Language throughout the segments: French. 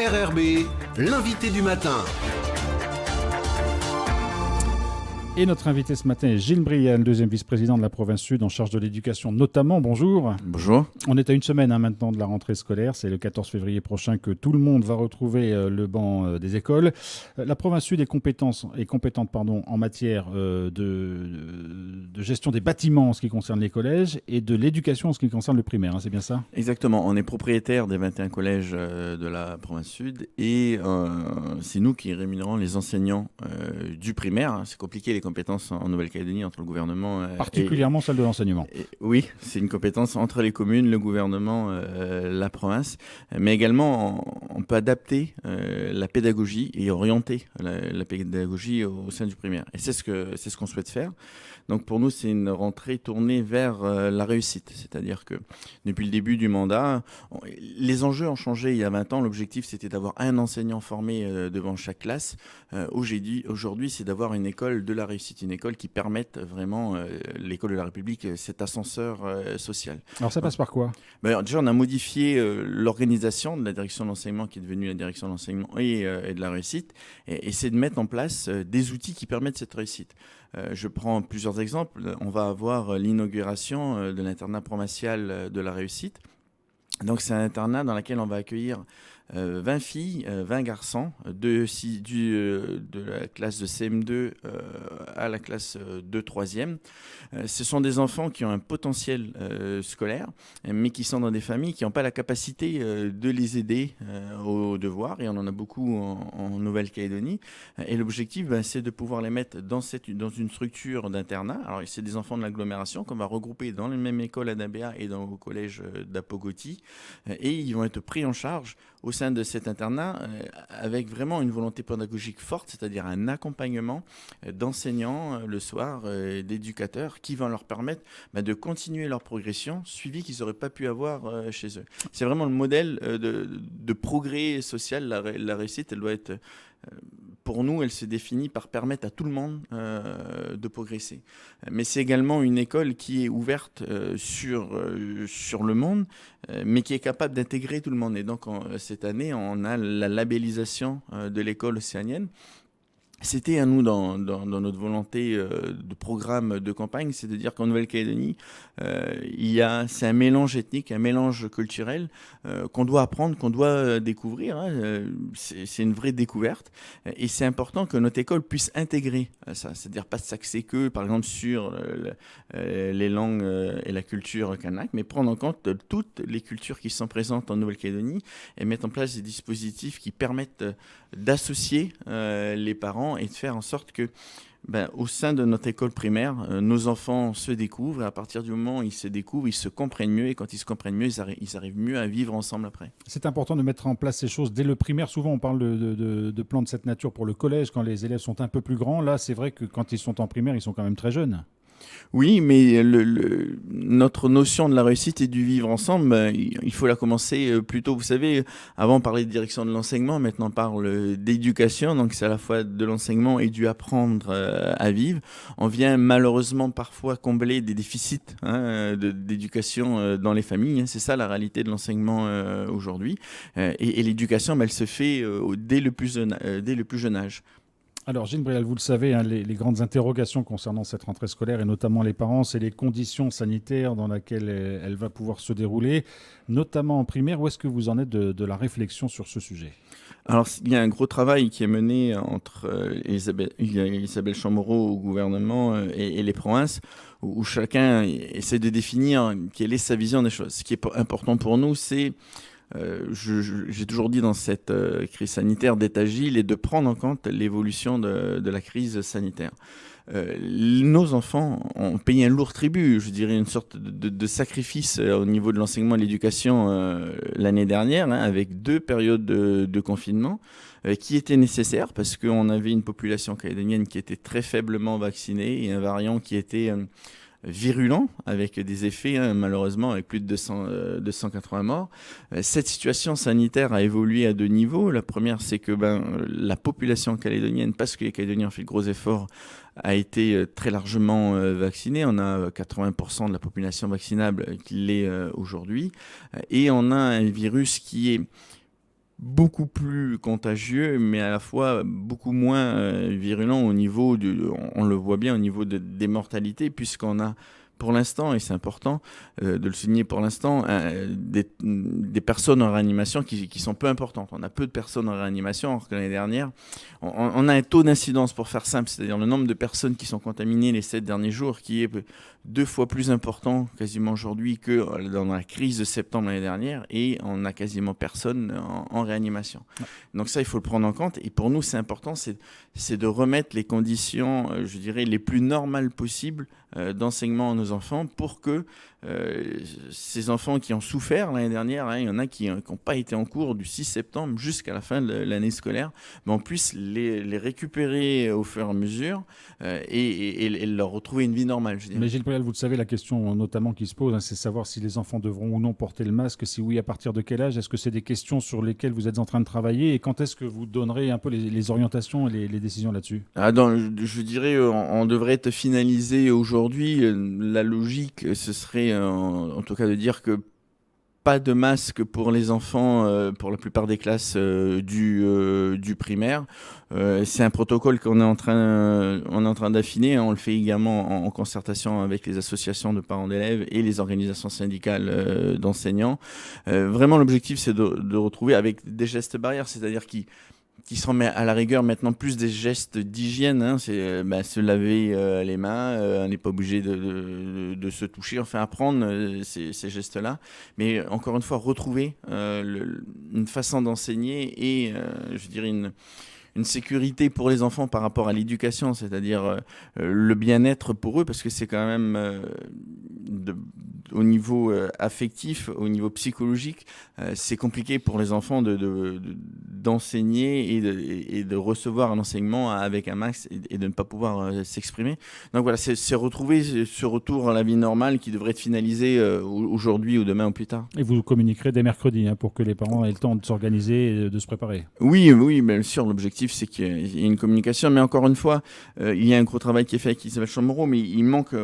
RRB, l'invité du matin. Et notre invité ce matin est Gilles Briel, deuxième vice-président de la province Sud en charge de l'éducation notamment. Bonjour. Bonjour. On est à une semaine maintenant de la rentrée scolaire. C'est le 14 février prochain que tout le monde va retrouver le banc des écoles. La province Sud est compétente en matière de gestion des bâtiments en ce qui concerne les collèges et de l'éducation en ce qui concerne le primaire. C'est bien ça ? Exactement. On est propriétaire des 21 collèges de la province Sud et c'est nous qui rémunérons les enseignants du primaire. C'est compliqué les compétences en Nouvelle-Calédonie entre le gouvernement particulièrement celle de l'enseignement. Oui, c'est une compétence entre les communes, le gouvernement, la province, mais également on peut adapter la pédagogie et orienter la pédagogie au sein du primaire. Et c'est ce qu'on souhaite faire. Donc pour nous, c'est une rentrée tournée vers la réussite, c'est-à-dire que depuis le début du mandat, les enjeux ont changé il y a 20 ans. L'objectif, c'était d'avoir un enseignant formé devant chaque classe. Aujourd'hui, c'est d'avoir une école de la réussite, une école qui permette vraiment, l'école de la République, cet ascenseur social. Alors ça passe par quoi ? Déjà, on a modifié l'organisation de la direction de l'enseignement qui est devenue la direction de l'enseignement et de la réussite, et c'est de mettre en place des outils qui permettent cette réussite. Je prends plusieurs exemples. On va avoir l'inauguration de l'internat provincial de la réussite. Donc c'est un internat dans lequel on va accueillir 20 filles, 20 garçons, de la classe de CM2 à la classe de 3e. Ce sont des enfants qui ont un potentiel scolaire, mais qui sont dans des familles qui n'ont pas la capacité de les aider aux devoirs, et on en a beaucoup en Nouvelle-Calédonie. Et l'objectif, c'est de pouvoir les mettre dans une structure d'internat. Alors c'est des enfants de l'agglomération qu'on va regrouper dans la même école à Nabéa et dans le collège d'Apogoti, et ils vont être pris en charge au sein de cet internat avec vraiment une volonté pédagogique forte, c'est-à-dire un accompagnement d'enseignants le soir, d'éducateurs qui vont leur permettre de continuer leur progression, suivi qu'ils n'auraient pas pu avoir chez eux. C'est vraiment le modèle de progrès social. La réussite, elle doit être... Pour nous, elle se définit par permettre à tout le monde de progresser. Mais c'est également une école qui est ouverte sur le monde, mais qui est capable d'intégrer tout le monde. Et donc, cette année, on a la labellisation de l'école océanienne. C'était à nous, dans notre volonté de programme de campagne, c'est de dire qu'en Nouvelle-Calédonie, c'est un mélange ethnique, un mélange culturel qu'on doit apprendre, qu'on doit découvrir. C'est une vraie découverte. Et c'est important que notre école puisse intégrer ça, c'est-à-dire pas s'axer que, par exemple, sur les langues et la culture kanak, mais prendre en compte toutes les cultures qui sont présentes en Nouvelle-Calédonie et mettre en place des dispositifs qui permettent d'associer les parents et de faire en sorte que au sein de notre école primaire, nos enfants se découvrent, et à partir du moment où ils se découvrent, ils se comprennent mieux, et quand ils se comprennent mieux, ils arrivent mieux à vivre ensemble après. C'est important de mettre en place ces choses dès le primaire. Souvent, on parle de plans de cette nature pour le collège, quand les élèves sont un peu plus grands. Là, c'est vrai que quand ils sont en primaire, ils sont quand même très jeunes. Oui, mais notre notion de la réussite et du vivre ensemble, il faut la commencer plus tôt. Vous savez, avant on parlait de direction de l'enseignement, maintenant on parle d'éducation, donc c'est à la fois de l'enseignement et du apprendre à vivre. On vient malheureusement parfois combler des déficits d'éducation dans les familles. C'est ça la réalité de l'enseignement aujourd'hui. Et l'éducation, elle se fait dès le plus jeune âge. Alors Gilles Briel, vous le savez, les grandes interrogations concernant cette rentrée scolaire, et notamment les parents, c'est les conditions sanitaires dans lesquelles elle va pouvoir se dérouler, notamment en primaire. Où est-ce que vous en êtes de la réflexion sur ce sujet ? Alors, il y a un gros travail qui est mené entre Isabelle Chamorro au gouvernement et les provinces, où chacun essaie de définir quelle est sa vision des choses. Ce qui est important pour nous, c'est... j'ai toujours dit dans cette crise sanitaire d'être agile et de prendre en compte l'évolution de la crise sanitaire. Nos enfants ont payé un lourd tribut, je dirais une sorte de sacrifice au niveau de l'enseignement et de l'éducation l'année dernière, avec 2 périodes de confinement qui étaient nécessaires parce qu'on avait une population calédonienne qui était très faiblement vaccinée et un variant qui était... virulent, avec des effets, malheureusement, avec plus de 280 morts. Cette situation sanitaire a évolué à 2 niveaux. La première, c'est que la population calédonienne, parce que les Calédoniens ont fait de gros efforts, a été très largement vaccinée. On a 80% de la population vaccinable qui l'est aujourd'hui. Et on a un virus qui est beaucoup plus contagieux, mais à la fois beaucoup moins virulent au niveau on le voit bien au niveau des mortalités, puisqu'on a pour l'instant, et c'est important de le souligner pour l'instant, des personnes en réanimation qui sont peu importantes. On a peu de personnes en réanimation, alors que l'année dernière, on a un taux d'incidence, pour faire simple, c'est-à-dire le nombre de personnes qui sont contaminées les 7 derniers jours, qui est 2 fois plus important quasiment aujourd'hui que dans la crise de septembre l'année dernière, et on a quasiment personne en réanimation. Ouais. Donc ça, il faut le prendre en compte, et pour nous, c'est important, c'est de remettre les conditions, je dirais, les plus normales possibles d'enseignement à nos enfants pour que ces enfants qui ont souffert l'année dernière, il y en a qui n'ont pas été en cours du 6 septembre jusqu'à la fin de l'année scolaire, mais on puisse les récupérer au fur et à mesure et leur retrouver une vie normale. Je dirais. Mais Gilles Préal, vous le savez, la question notamment qui se pose, c'est savoir si les enfants devront ou non porter le masque, si oui, à partir de quel âge. Est-ce que c'est des questions sur lesquelles vous êtes en train de travailler et quand est-ce que vous donnerez un peu les orientations et les décisions là-dessus ? Je dirais, on devrait être finalisé aujourd'hui. La logique, ce serait en tout cas de dire que pas de masque pour les enfants, pour la plupart des classes du primaire. C'est un protocole qu'on est en train d'affiner. On le fait également en concertation avec les associations de parents d'élèves et les organisations syndicales d'enseignants. Vraiment, l'objectif, c'est de retrouver avec des gestes barrières, c'est-à-dire qui sont à la rigueur maintenant plus des gestes d'hygiène, c'est se laver les mains, on n'est pas obligé de se toucher, enfin apprendre ces gestes-là, mais encore une fois retrouver une façon d'enseigner et je dirais une sécurité pour les enfants par rapport à l'éducation, c'est-à-dire le bien-être pour eux, parce que c'est quand même au niveau affectif, au niveau psychologique, c'est compliqué pour les enfants d'enseigner et de recevoir un enseignement avec un masque et de ne pas pouvoir s'exprimer. Donc voilà, c'est retrouver ce retour à la vie normale qui devrait être finalisé aujourd'hui ou demain ou plus tard. Et vous communiquerez dès mercredi pour que les parents aient le temps de s'organiser et de se préparer. Oui, bien sûr, l'objectif c'est qu'il y ait une communication, mais encore une fois, il y a un gros travail qui est fait avec Isabelle Chamorro, mais il manque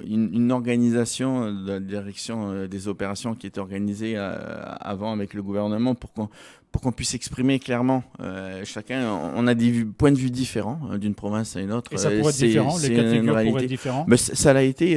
une organisation de la direction des opérations qui était organisée avant avec le gouvernement pour qu'on puisse exprimer clairement chacun. On a des points de vue différents d'une province à une autre. Et ça pourrait être différent, les catégories pourraient être différents. Ça l'a été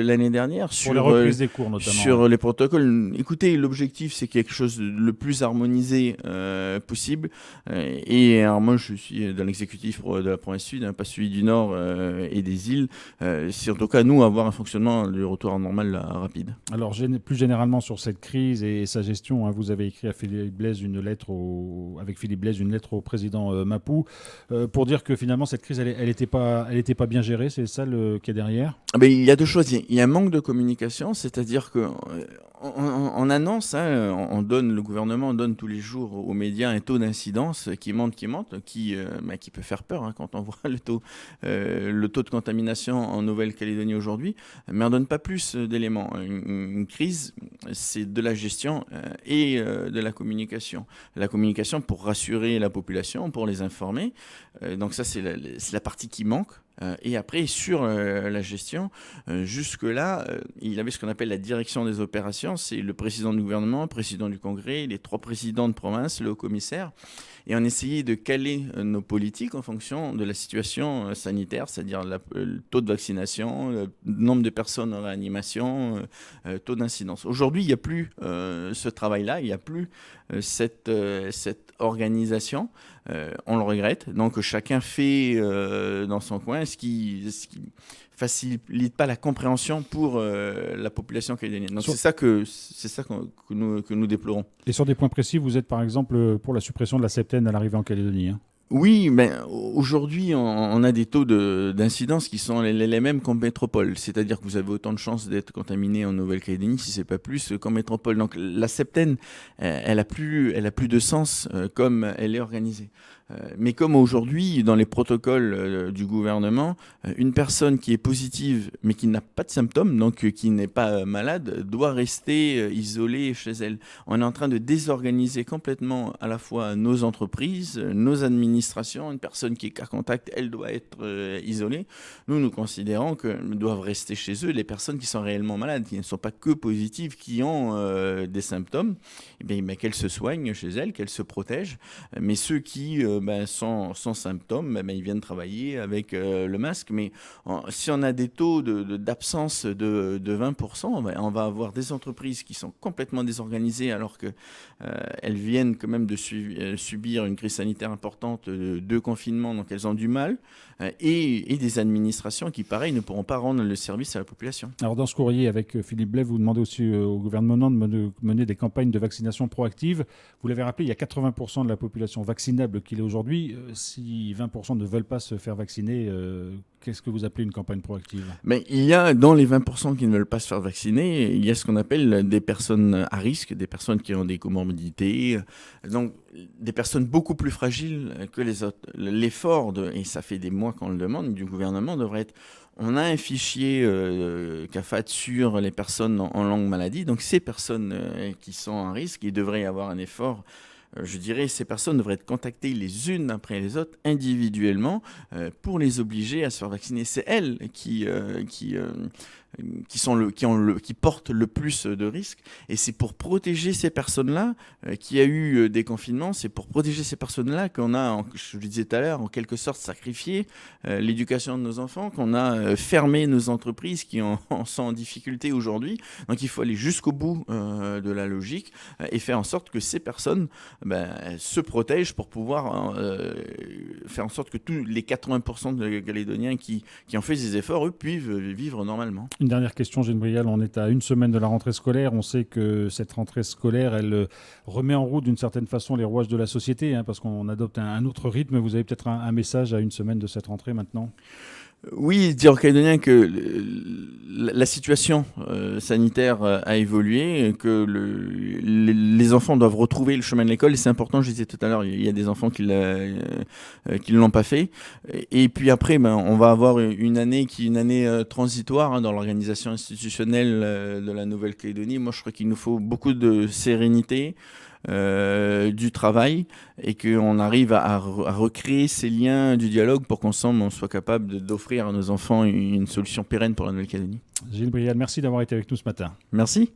l'année dernière pour la reprise des cours notamment. Sur les protocoles. Écoutez, l'objectif c'est quelque chose de le plus harmonisé possible. Et alors moi je suis dans l'exécutif de la province sud, pas celui du nord et des îles. C'est en tout cas nous avoir un fonctionnement du retour à normal rapide. Alors plus généralement sur cette crise et sa gestion, vous avez écrit à Philippe Blaise avec Philippe Blaise une lettre au président Mapou pour dire que finalement cette crise elle était pas bien gérée, c'est ça qu'il y a derrière. Il y a deux choses, il y a un manque de communication, c'est-à-dire que on annonce, le gouvernement donne tous les jours aux médias un taux d'incidence qui monte, qui peut faire peur quand on voit le taux de contamination en Nouvelle-Calédonie aujourd'hui, mais on donne pas plus d'éléments. Une crise, c'est de la gestion et de la communication. La communication pour rassurer la population, pour les informer. Donc ça, c'est la partie qui manque. Et après, sur la gestion, jusque-là, il avait ce qu'on appelle la direction des opérations. C'est le président du gouvernement, le président du Congrès, les 3 présidents de province, le haut-commissaire. Et on essayait de caler nos politiques en fonction de la situation sanitaire, c'est-à-dire le taux de vaccination, le nombre de personnes en réanimation, taux d'incidence. Aujourd'hui, il n'y a plus ce travail-là, il n'y a plus cette organisation. On le regrette. Donc chacun fait dans son coin ce qui facilite pas la compréhension pour la population calédonienne. Donc c'est ça que nous déplorons. Et sur des points précis, vous êtes par exemple pour la suppression de la septaine à l'arrivée en Calédonie. Oui, mais aujourd'hui, on a des taux d'incidence qui sont les mêmes qu'en métropole. C'est-à-dire que vous avez autant de chances d'être contaminé en Nouvelle-Calédonie, si c'est pas plus, qu'en métropole. Donc la septaine, elle a plus de sens comme elle est organisée. Mais comme aujourd'hui, dans les protocoles du gouvernement, une personne qui est positive mais qui n'a pas de symptômes, donc qui n'est pas malade, doit rester isolée chez elle. On est en train de désorganiser complètement à la fois nos entreprises, nos administrations. Une personne qui est cas contact, elle doit être isolée. Nous considérons que doivent rester chez eux les personnes qui sont réellement malades, qui ne sont pas que positives, qui ont des symptômes, eh bien, qu'elles se soignent chez elles, qu'elles se protègent. Mais ceux qui sont sans symptômes, ils viennent travailler avec le masque. Mais si on a des taux d'absence de 20%, on va avoir des entreprises qui sont complètement désorganisées alors qu'elles viennent quand même de subir une crise sanitaire importante, de confinement, donc elles ont du mal, et des administrations qui, pareil, ne pourront pas rendre le service à la population. Alors dans ce courrier avec Philippe Blais, vous demandez aussi au gouvernement de mener des campagnes de vaccination proactive. Vous l'avez rappelé, il y a 80% de la population vaccinable qu'il est aujourd'hui. Si 20% ne veulent pas se faire vacciner, qu'est-ce que vous appelez une campagne proactive ? Mais il y a, dans les 20% qui ne veulent pas se faire vacciner, il y a ce qu'on appelle des personnes à risque, des personnes qui ont des comorbidités, donc des personnes beaucoup plus fragiles que les autres. L'effort, et ça fait des mois qu'on le demande, du gouvernement devrait être: on a un fichier CAFAT sur les personnes en longue maladie, donc ces personnes qui sont à risque, il devrait y avoir un effort. Je dirais, ces personnes devraient être contactées les unes après les autres individuellement pour les obliger à se faire vacciner. C'est elles qui portent le plus de risques. Et c'est pour protéger ces personnes-là qu'il y a eu des confinements. C'est pour protéger ces personnes-là qu'on a, je le disais tout à l'heure, en quelque sorte sacrifié l'éducation de nos enfants, qu'on a fermé nos entreprises qui sont en difficulté aujourd'hui. Donc il faut aller jusqu'au bout de la logique et faire en sorte que ces personnes se protègent pour pouvoir faire en sorte que tous les 80% de Calédoniens qui ont fait ces efforts, eux, puissent vivre normalement. Une dernière question, Gilles Brial. On est à une semaine de la rentrée scolaire. On sait que cette rentrée scolaire, elle remet en route d'une certaine façon les rouages de la société, parce qu'on adopte un autre rythme. Vous avez peut-être un message à une semaine de cette rentrée maintenant ? Oui, dire aux Calédoniens que la situation sanitaire a évolué, que les enfants doivent retrouver le chemin de l'école. Et c'est important, je disais tout à l'heure, il y a des enfants qui ne l'ont pas fait. Et puis après, on va avoir une année qui est une année transitoire dans l'organisation institutionnelle de la Nouvelle-Calédonie. Moi, je crois qu'il nous faut beaucoup de sérénité, du travail, et qu'on arrive à recréer ces liens du dialogue pour qu'ensemble on soit capable d'offrir à nos enfants une solution pérenne pour la Nouvelle-Calédonie. Gilles Brial, merci d'avoir été avec nous ce matin. Merci.